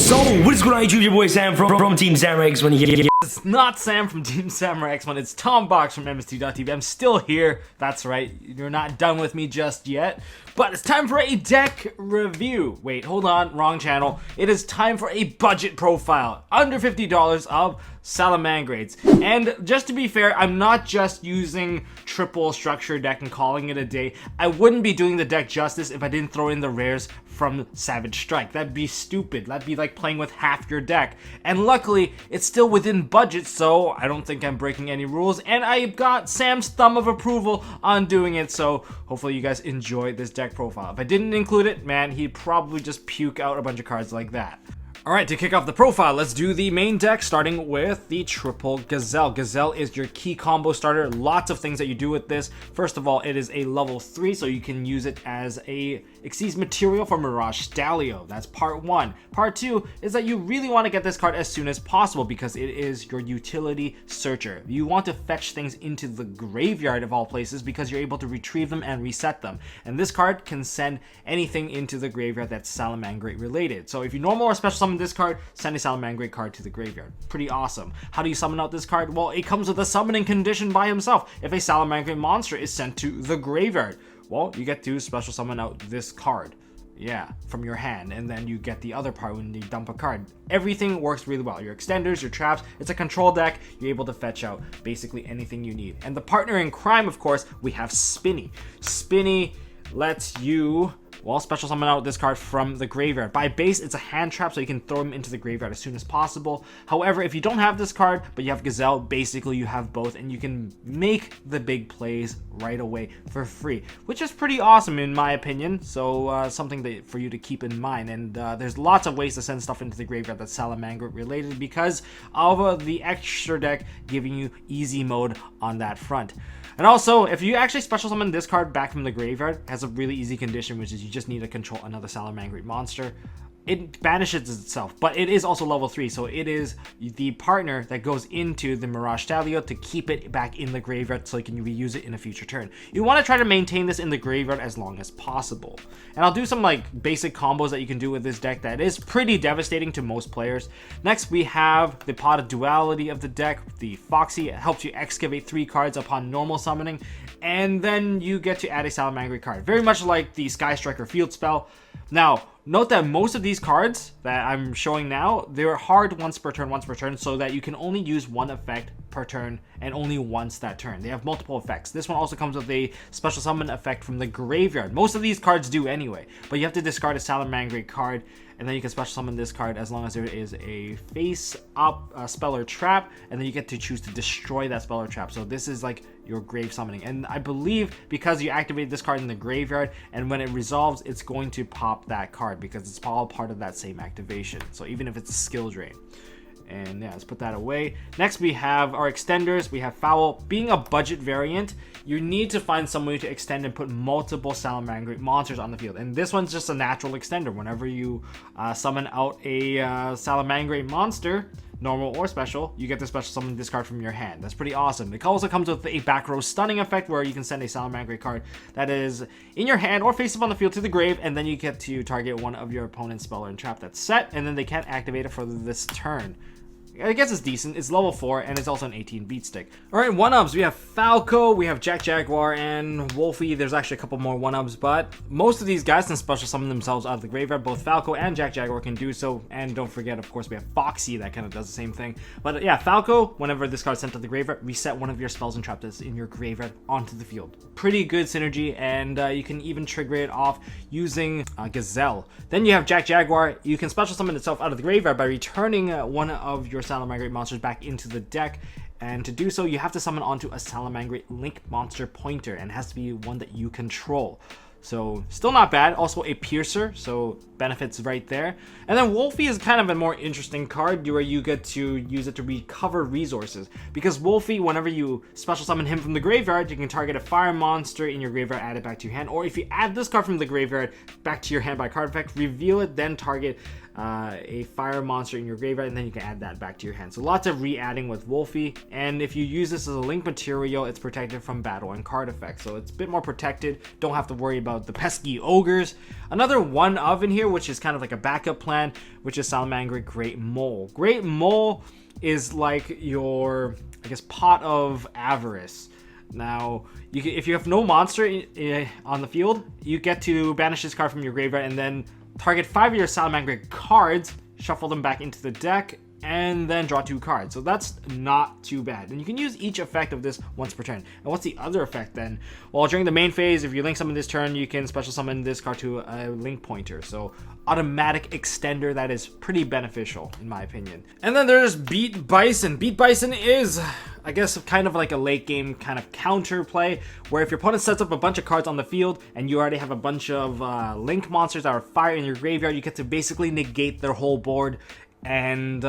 So, what is going on YouTube? Your boy Sam from Team Samurai X1 here. It's not Sam from Team Samurai X1, it's Tom Box from MST.TV. I'm still here, that's right, you're not done with me just yet. But it's time for a deck review. Wait, hold on, wrong channel. It is time for a budget profile. Under $50 of Salamangreats. And just to be fair, I'm not just using triple structure deck and calling it a day. I wouldn't be doing the deck justice if I didn't throw in the rares from Savage Strike. That'd be stupid. That'd be like playing with half your deck. And luckily, it's still within budget, so I don't think I'm breaking any rules. And I've got Sam's thumb of approval on doing it, so hopefully you guys enjoy this deck profile. If I didn't include it, man, he'd probably just puke out a bunch of cards like that. Alright, to kick off the profile, let's do the main deck, starting with the Triple Gazelle. Gazelle is your key combo starter. Lots of things that you do with this. First of all, it is a level 3, so you can use it as a Xyz material for Mirage Stallion. That's part 1. Part 2 is that you really want to get this card as soon as possible because it is your utility searcher. You want to fetch things into the graveyard of all places because you're able to retrieve them and reset them. And this card can send anything into the graveyard that's Salamangreat related. So if you normal or special summon this card, send a Salamangreat card to the graveyard. Pretty awesome. How do you summon out this card? Well, it comes with a summoning condition by himself. If a Salamangreat monster is sent to the graveyard, well, you get to special summon out this card. Yeah, from your hand, and then you get the other part when you dump a card. Everything works really well. Your extenders, your traps, it's a control deck. You're able to fetch out basically anything you need. And the partner in crime, of course, we have Spinny. Spinny lets you, well, special summon out this card from the graveyard. By base, it's a hand trap, so you can throw him into the graveyard as soon as possible. However, if you don't have this card, but you have Gazelle, basically you have both, and you can make the big plays right away for free, which is pretty awesome in my opinion. So something for you to keep in mind. And there's lots of ways to send stuff into the graveyard that's Salamangreat related because of the extra deck giving you easy mode on that front. And also, if you actually special summon this card back from the graveyard, it has a really easy condition, which is you just need to control another Salamangreat monster. It banishes itself, but it is also level 3, so it is the partner that goes into the Mirage Stallion to keep it back in the graveyard so you can reuse it in a future turn. You want to try to maintain this in the graveyard as long as possible. And I'll do some like basic combos that you can do with this deck that is pretty devastating to most players. Next, we have the Pot of Duality of the deck, the Foxy. It helps you excavate 3 cards upon normal summoning, and then you get to add a Salamangreat card. Very much like the Sky Striker field spell. Now, note that most of these cards that I'm showing now, they're hard once per turn, so that you can only use one effect per turn and only once that turn. They have multiple effects. This one also comes with a special summon effect from the graveyard. Most of these cards do anyway, but you have to discard a Salamangreat card, and then you can special summon this card as long as there is a face-up spell or trap, and then you get to choose to destroy that spell or trap. So this is like your grave summoning. And I believe because you activate this card in the graveyard, and when it resolves, it's going to pop that card because it's all part of that same activation. So even if it's a skill drain. And yeah, let's put that away. Next, we have our extenders. We have Foul. Being a budget variant, you need to find some way to extend and put multiple Salamangreat monsters on the field. And this one's just a natural extender. Whenever you summon out a Salamangreat monster, normal or special, you get to special summon this card from your hand. That's pretty awesome. It also comes with a back row stunning effect where you can send a Salamangreat card that is in your hand or face up on the field to the grave, and then you get to target one of your opponent's spell or trap that's set, and then they can't activate it for this turn. I guess it's decent. It's level 4, and it's also an 18 beat stick. Alright, 1-ups. We have Falco, we have Jack Jaguar, and Wolfie. There's actually a couple more 1-ups, but most of these guys can special summon themselves out of the graveyard. Both Falco and Jack Jaguar can do so, and don't forget, of course, we have Foxy that kind of does the same thing. But yeah, Falco, whenever this card's sent to the graveyard, reset one of your spells and traps that's in your graveyard onto the field. Pretty good synergy, and you can even trigger it off using Gazelle. Then you have Jack Jaguar. You can special summon itself out of the graveyard by returning one of your Salamangreat monsters back into the deck, and to do so you have to summon onto a Salamangreat Link monster pointer, and it has to be one that you control. So still not bad. Also a piercer, so benefits right there. And then Wolfie is kind of a more interesting card where you get to use it to recover resources, because Wolfie, whenever you special summon him from the graveyard, you can target a fire monster in your graveyard, add it back to your hand, or if you add this card from the graveyard back to your hand by card effect, reveal it, then target a fire monster in your graveyard, and then you can add that back to your hand. So lots of re-adding with Wolfie, and if you use this as a link material, it's protected from battle and card effects, so it's a bit more protected. Don't have to worry about the pesky ogres. Another one of in here, which is kind of like a backup plan, which is Salamangreat Great Mole. Great Mole is like your, I guess, pot of avarice. Now, if you have no monster on the field, you get to banish this card from your graveyard and then target 5 of your Salamangreat cards, shuffle them back into the deck, and then draw 2 cards. So that's not too bad. And you can use each effect of this once per turn. And what's the other effect then? Well, during the main phase, if you link summon this turn, you can special summon this card to a link pointer. So automatic extender that is pretty beneficial in my opinion. And then there's Beat Bison. Beat Bison is, I guess, kind of like a late game kind of counter play, where if your opponent sets up a bunch of cards on the field and you already have a bunch of link monsters that are fire in your graveyard, you get to basically negate their whole board and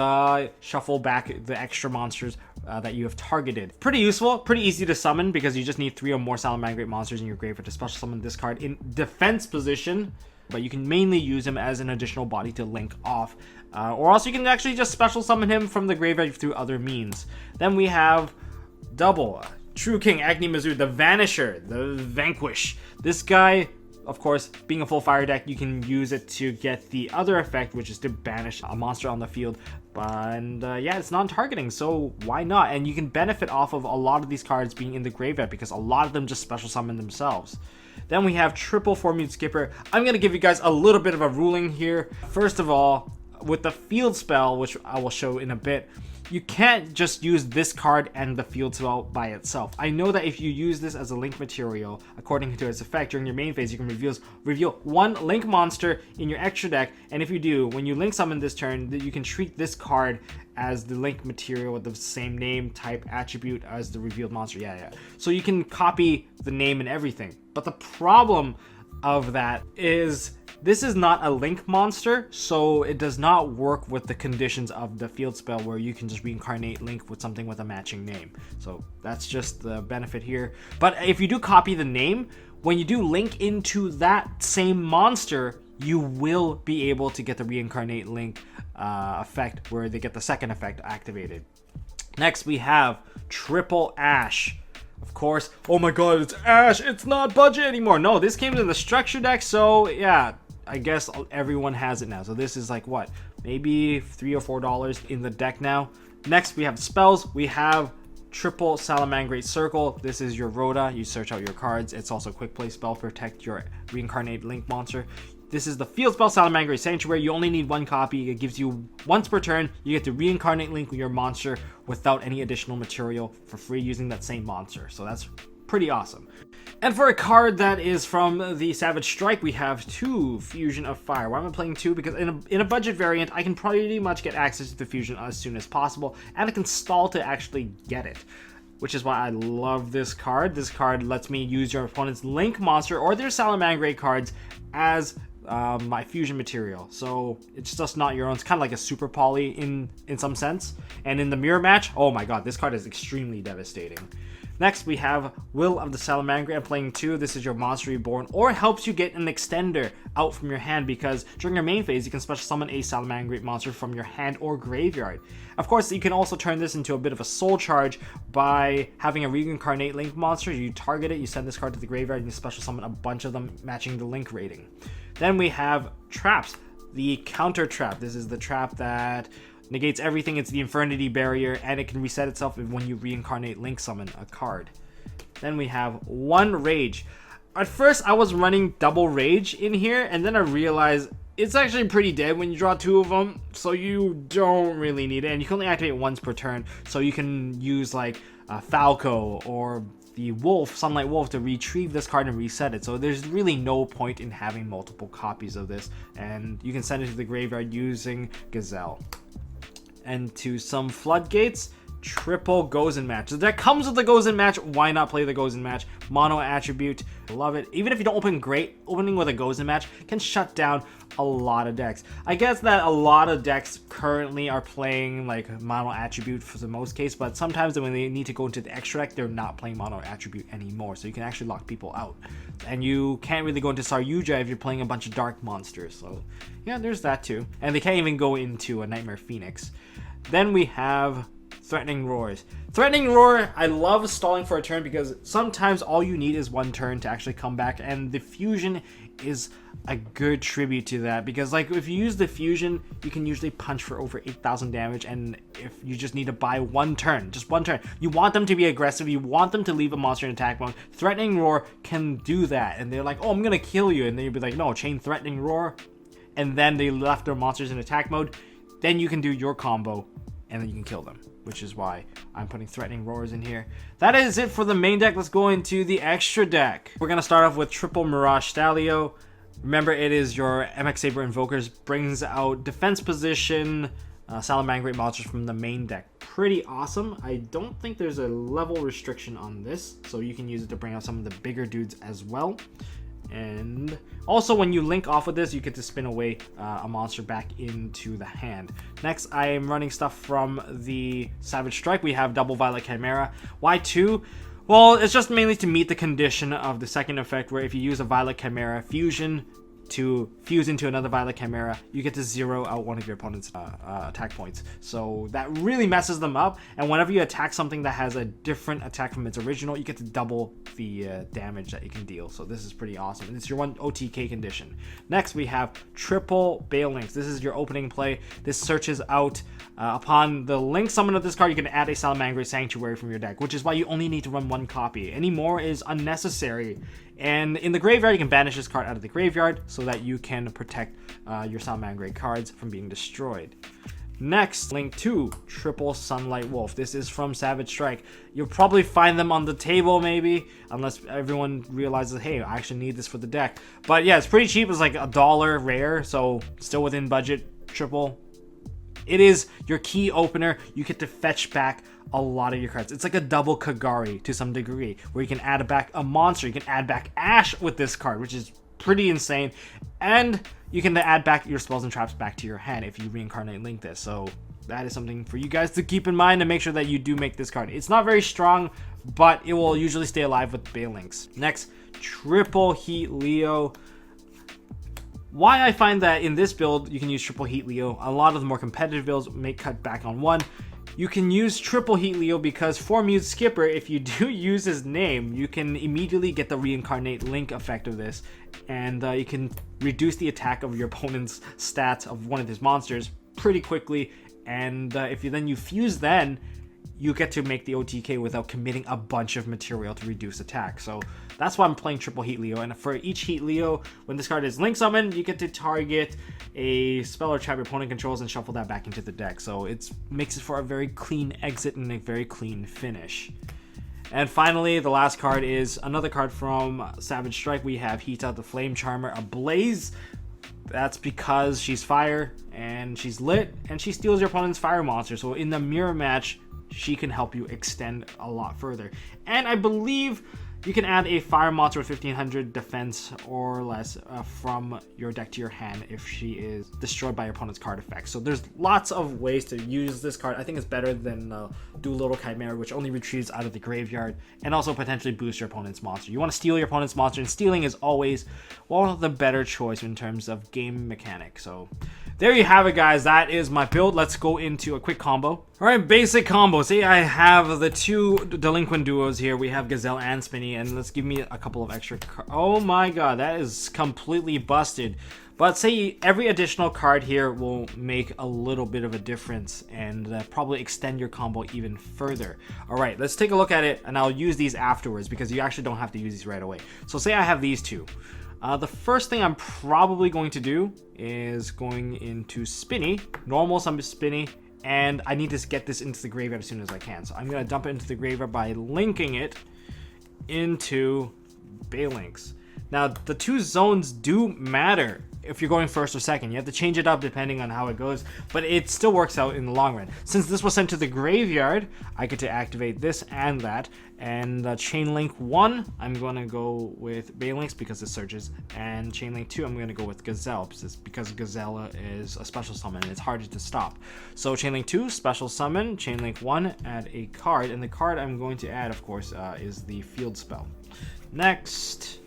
shuffle back the extra monsters that you have targeted. Pretty useful, pretty easy to summon because you just need 3 or more Salamangreat monsters in your graveyard to special summon this card in defense position, but you can mainly use him as an additional body to link off. Or else you can actually just special summon him from the graveyard through other means. Then we have double True King Agni Mizu, the Vanisher, the Vanquish. This guy, of course, being a full fire deck, you can use it to get the other effect, which is to banish a monster on the field. And yeah, it's non-targeting, so why not? And you can benefit off of a lot of these cards being in the graveyard because a lot of them just special summon themselves. Then we have triple 4-mute skipper. I'm going to give you guys a little bit of a ruling here. First of all, with the field spell, which I will show in a bit, you can't just use this card and the field spell by itself. I know that if you use this as a link material, according to its effect, during your main phase, you can reveal 1 link monster in your extra deck, and if you do, when you link summon this turn, you can treat this card as the link material with the same name, type, attribute as the revealed monster. Yeah. So you can copy the name and everything. But the problem of that is this is not a link monster, so it does not work with the conditions of the field spell where you can just reincarnate link with something with a matching name. So that's just the benefit here. But if you do copy the name, when you do link into that same monster, you will be able to get the reincarnate link effect where they get the second effect activated. Next we have triple Ash. Of course, oh my god, it's Ash, it's not budget anymore. No, this came in the structure deck, so yeah, I guess everyone has it now. So this is like what, maybe $3 or $4 in the deck now. Next we have spells. We have triple Salamangreat Circle. This is your Rhoda. You search out your cards. It's also a quick play spell, protect your reincarnate link monster. This is the field spell Salamangreat Sanctuary. You only need 1 copy. It gives you once per turn. You get to reincarnate link your monster without any additional material for free using that same monster. So that's pretty awesome. And for a card that is from the Savage Strike, we have 2 Fusion of Fire. Why am I playing 2? Because in a budget variant, I can pretty much get access to the Fusion as soon as possible, and I can stall to actually get it, which is why I love this card. This card lets me use your opponent's link monster or their Salamangreat cards as my fusion material. So it's just not your own. It's kind of like a super poly in some sense. And in the mirror match, oh my god, this card is extremely devastating. Next, we have Will of the Salamangreat. I'm playing 2. This is your Monster Reborn, or helps you get an extender out from your hand, because during your main phase, you can special summon a Salamangreat monster from your hand or graveyard. Of course, you can also turn this into a bit of a soul charge by having a reincarnate link monster. You target it, you send this card to the graveyard, and you special summon a bunch of them matching the link rating. Then we have traps. The counter trap. This is the trap that negates everything. It's the Infernity Barrier, and it can reset itself when you reincarnate link summon a card. Then we have 1 Rage. At first, I was running double Rage in here, and then I realized it's actually pretty dead when you draw 2 of them, so you don't really need it. And you can only activate once per turn, so you can use like Falco or the Wolf, Sunlight Wolf, to retrieve this card and reset it. So there's really no point in having multiple copies of this, and you can send it to the graveyard using Gazelle. And to some Floodgates, triple Gozen match. The deck comes with the Gozen match. Why not play the Gozen match? Mono attribute. Love it. Even if you don't open great, opening with a Gozen match can shut down a lot of decks. I guess that a lot of decks currently are playing like mono attribute for the most case, but sometimes when they need to go into the extra deck, they're not playing mono attribute anymore. So you can actually lock people out. And you can't really go into Saryuja if you're playing a bunch of dark monsters. So yeah, there's that too. And they can't even go into a Nightmare Phoenix. Then we have Threatening Roars. Threatening Roar, I love stalling for a turn because sometimes all you need is one turn to actually come back, and the fusion is a good tribute to that, because like if you use the fusion, you can usually punch for over 8,000 damage, and if you just need to buy one turn, just one turn, you want them to be aggressive, you want them to leave a monster in attack mode, Threatening Roar can do that, and they're like, oh, I'm gonna kill you, and then you'll be like, no, chain Threatening Roar, and then they left their monsters in attack mode, then you can do your combo, and then you can kill them, which is why I'm putting Threatening Roars in here. That is it for the main deck. Let's go into the extra deck. We're going to start off with triple Mirage Stalio. Remember, it is your MX Saber Invokers, brings out defense position, Salamangreat monsters from the main deck. Pretty awesome. I don't think there's a level restriction on this, so you can use it to bring out some of the bigger dudes as well. And also when you link off of this, you get to spin away a monster back into the hand. Next, I am running stuff from the Savage Strike. We have double Violet Chimera. Why 2? Well, it's just mainly to meet the condition of the second effect, where if you use a Violet Chimera fusion to fuse into another Violet Chimera, you get to zero out one of your opponent's attack points. So that really messes them up, and whenever you attack something that has a different attack from its original, you get to double the damage that you can deal. So this is pretty awesome, and it's your one OTK condition. Next, we have triple Balinks. This is your opening play. This searches out, upon the link summon of this card, you can add a Salamangreat Sanctuary from your deck, which is why you only need to run one copy. Any more is unnecessary. And in the graveyard, you can banish this card out of the graveyard so that you can protect your Salamangreat cards from being destroyed. Next, link 2, triple Sunlight Wolf. This is from Savage Strike. You'll probably find them on the table maybe, unless everyone realizes, hey, I actually need this for the deck. But yeah, it's pretty cheap. It's like $1 rare, so still within budget, triple. It is your key opener. You get to fetch back a lot of your cards. It's like a double Kagari to some degree, where you can add back a monster. You can add back Ash with this card, which is pretty insane. And you can add back your spells and traps back to your hand if you reincarnate link this. So that is something for you guys to keep in mind and make sure that you do make this card. It's not very strong, but it will usually stay alive with Balinks. Next, triple Heat Leo. Why I find that in this build you can use triple Heat Leo. A lot of the more competitive builds may cut back on one. You can use triple Heat Leo because for Mute Skipper, if you do use his name, you can immediately get the reincarnate link effect of this, and you can reduce the attack of your opponent's stats of one of his monsters pretty quickly. And if you fuse, then you get to make the OTK without committing a bunch of material to reduce attack. So that's why I'm playing triple Heat Leo. And for each Heat Leo, when this card is link summoned, you get to target a spell or trap your opponent controls and shuffle that back into the deck. So it makes it for a very clean exit and a very clean finish. And finally, the last card is another card from Savage Strike. We have Hita, the Flame Charmer, Ablaze. That's because she's fire and she's lit and she steals your opponent's fire monster. So in the mirror match, she can help you extend a lot further. And I believe you can add a fire monster with 1500 defense or less from your deck to your hand if she is destroyed by your opponent's card effect. So there's lots of ways to use this card. I think it's better than Duelist Chimera, which only retrieves out of the graveyard and also potentially boosts your opponent's monster. You want to steal your opponent's monster, and stealing is always one of the better choice in terms of game mechanic. So there you have it, guys. That is my build. Let's go into a quick combo. All right, basic combo. See, I have the two delinquent duos here. We have Gazelle and Spinny, and let's give me a couple of extra oh my god, that is completely busted. But say every additional card here will make a little bit of a difference and probably extend your combo even further. All right, let's take a look at it, and I'll use these afterwards because you actually don't have to use these right away. So say I have these two. The first thing I'm probably going to do is going into Spinny, normal summon Spinny, and I need to get this into the graveyard as soon as I can. So I'm going to dump it into the graveyard by linking it into Balinks. Now, the two zones do matter. if you're going first or second. You have to change it up depending on how it goes, but it still works out in the long run. Since this was sent to the graveyard, I get to activate this and that. And Chain Link 1, I'm going to go with Balinx because it surges. And Chain Link 2, I'm going to go with Gazelle because Gazelle is a special summon and it's harder to stop. So Chain Link 2, special summon. Chain Link 1, add a card. And the card I'm going to add, of course, is the field spell. Next,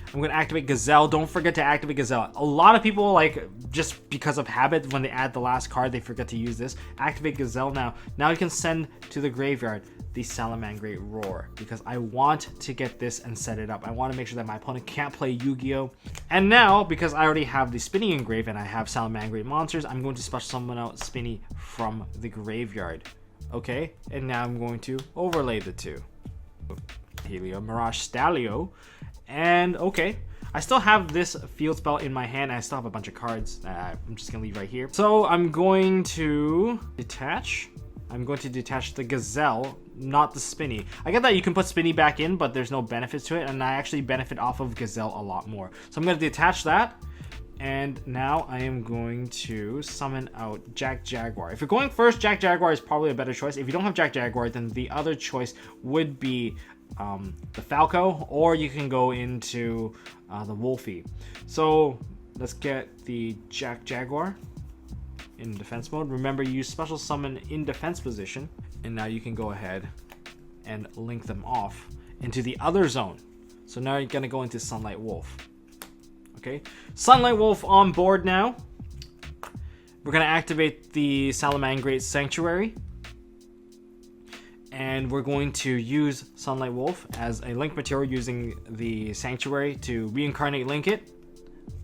I'm going to activate Gazelle. Don't forget to activate Gazelle. A lot of people, like, just because of habit, when they add the last card, they forget to use this. Activate Gazelle now. Now you can send to the graveyard the Salamangreat Roar, because I want to get this and set it up. I want to make sure that my opponent can't play Yu-Gi-Oh! And now, because I already have the Spinny engraved and I have Salamangreat monsters, I'm going to special summon out Spinny from the graveyard. Okay, and now I'm going to overlay the two. Helio, Mirage Stalio, and okay. I still have this field spell in my hand. I still have a bunch of cards that I'm just gonna leave right here. So I'm going to detach. I'm going to detach the Gazelle, not the Spinny. I get that you can put Spinny back in, but there's no benefits to it, and I actually benefit off of Gazelle a lot more. So I'm going to detach that, and now I am going to summon out Jack Jaguar. If you're going first, Jack Jaguar is probably a better choice. If you don't have Jack Jaguar, then the other choice would be the Falco, or you can go into the Wolfie. So let's get the Jack Jaguar in defense mode. Remember, use special summon in defense position, and now you can go ahead and link them off into the other zone. So now you're gonna go into Sunlight Wolf. Okay, Sunlight Wolf on board now. We're gonna activate the Salamangreat Sanctuary, and we're going to use Sunlight Wolf as a link material using the Sanctuary to reincarnate Linkit.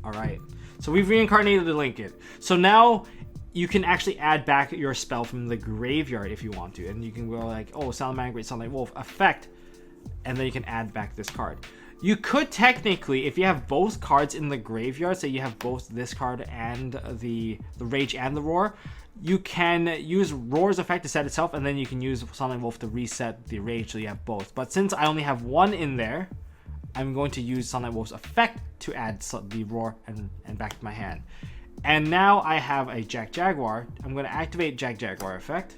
All right, so we've reincarnated the Linkit. So now you can actually add back your spell from the graveyard if you want to, and you can go like, oh, Salamangreat, Sunlight Wolf effect, and then you can add back this card. You could technically, if you have both cards in the graveyard, so you have both this card and the Rage and the Roar, you can use Roar's effect to set itself, and then you can use Sunlight Wolf to reset the Rage, so you have both. But since I only have one in there, I'm going to use Sunlight Wolf's effect to add the Roar and back to my hand. And now I have a Jack Jaguar. I'm going to activate Jack Jaguar effect.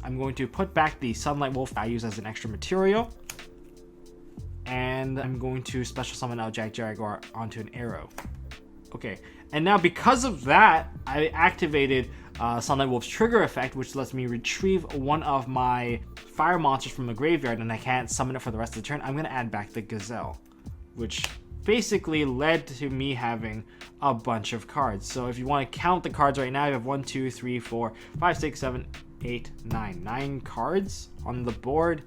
I'm going to put back the Sunlight Wolf I use as an extra material. And I'm going to special summon out Jack Jaguar onto an arrow. Okay, and now because of that, I activated Sunlight Wolf's trigger effect, which lets me retrieve one of my fire monsters from the graveyard, and I can't summon it for the rest of the turn. I'm going to add back the Gazelle, which basically led to me having a bunch of cards. So if you want to count the cards right now, you have 1, 2, 3, 4, 5, 6, 7, 8, 9 cards on the board.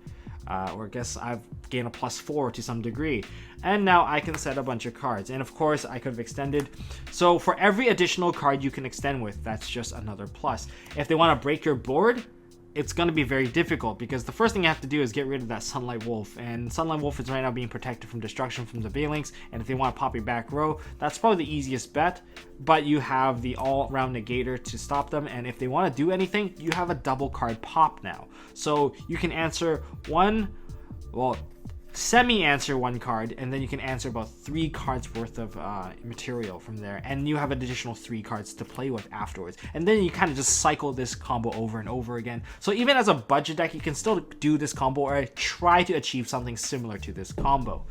Or I guess I've gained a +4 to some degree. And now I can set a bunch of cards. And of course, I could have extended. So for every additional card you can extend with, that's just another plus. If they want to break your board, it's going to be very difficult, because the first thing you have to do is get rid of that Sunlight Wolf. And Sunlight Wolf is right now being protected from destruction from the Balinx. And if they want to pop your back row, that's probably the easiest bet. But you have the all-round negator to stop them. And if they want to do anything, you have a double card pop now. So you can answer semi-answer one card, and then you can answer about 3 cards worth of material from there, and you have an additional 3 cards to play with afterwards, and then you kind of just cycle this combo over and over again. So even as a budget deck, you can still do this combo or try to achieve something similar to this combo.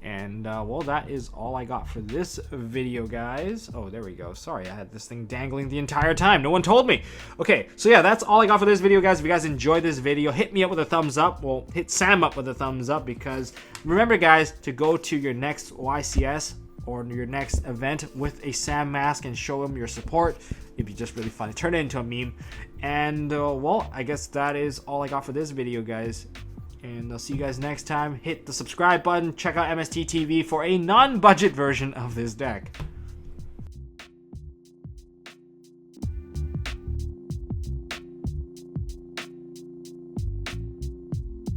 And well, that is all I got for this video, guys. Oh, there we go. Sorry, I had this thing dangling the entire time. No one told me. Okay, so yeah, that's all I got for this video, guys. If you guys enjoyed this video, hit me up with a thumbs up. Well, hit Sam up with a thumbs up, because remember, guys, to go to your next YCS or your next event with a Sam mask and show him your support. It'd be just really funny. Turn it into a meme. And well, I guess that is all I got for this video, guys. And I'll see you guys next time. Hit the subscribe button. Check out MST TV for a non-budget version of this deck.